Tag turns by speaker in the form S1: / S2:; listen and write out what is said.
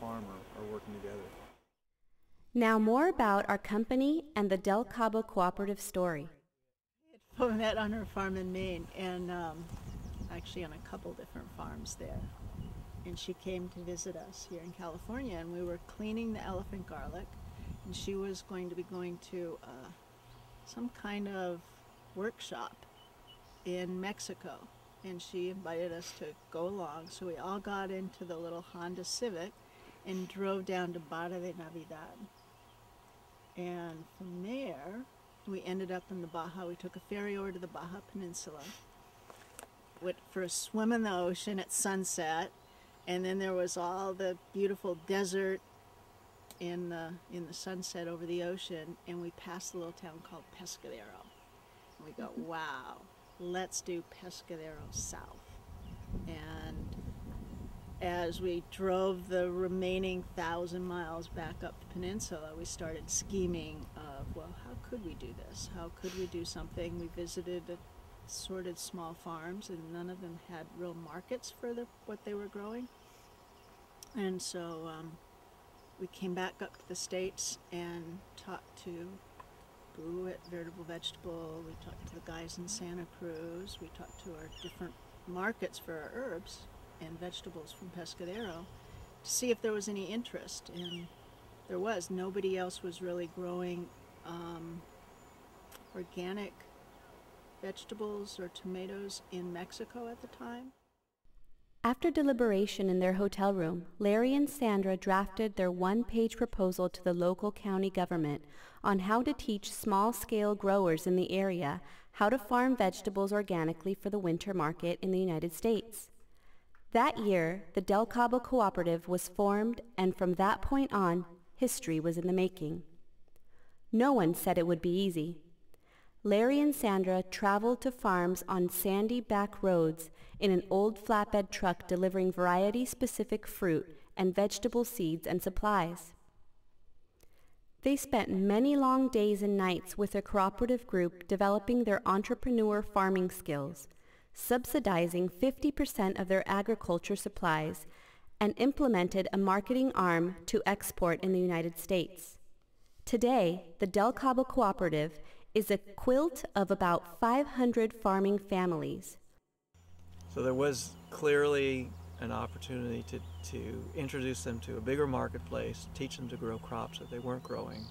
S1: farm are working together.
S2: Now more about our company and the Del Cabo Cooperative story.
S3: We met on her farm in Maine, and actually on a couple different farms there. And she came to visit us here in California, and we were cleaning the elephant garlic, and she was going to be going to some kind of workshop in Mexico, and she invited us to go along. So we all got into the little Honda Civic and drove down to Barra de Navidad. And from there, we ended up in the Baja. We took a ferry over to the Baja Peninsula, went for a swim in the ocean at sunset, and then there was all the beautiful desert in the sunset over the ocean, and we passed a little town called Pescadero. And we go, wow, let's do Pescadero south. And as we drove the remaining 1,000 miles back up the peninsula, we scheming of, well, how could we do this? How could we do something? We visited assorted small farms, and none of them had real markets for what they were growing. And so we came back up to the States and talked to Boo at Veritable Vegetable. We talked to the guys in Santa Cruz. We talked to our different markets for our herbs and vegetables from Pescadero to see if there was any interest. And there was. Nobody else was really growing organic vegetables or tomatoes in Mexico at the time.
S2: After deliberation in their hotel room, Larry and Sandra drafted their one-page proposal to the local county government on how to teach small-scale growers in the area how to farm vegetables organically for the winter market in the United States. That year, the Del Cabo Cooperative was formed, and from that point on, history was in the making. No one said it would be easy. Larry and Sandra traveled to farms on sandy back roads in an old flatbed truck delivering variety-specific fruit and vegetable seeds and supplies. They spent many long days and nights with a cooperative group developing their entrepreneur farming skills, subsidizing 50% of their agriculture supplies, and implemented a marketing arm to export in the United States. Today, the Del Cabo Cooperative is a quilt of about 500 farming families.
S1: So there was clearly an opportunity to introduce them to a bigger marketplace, teach them to grow crops that they weren't growing,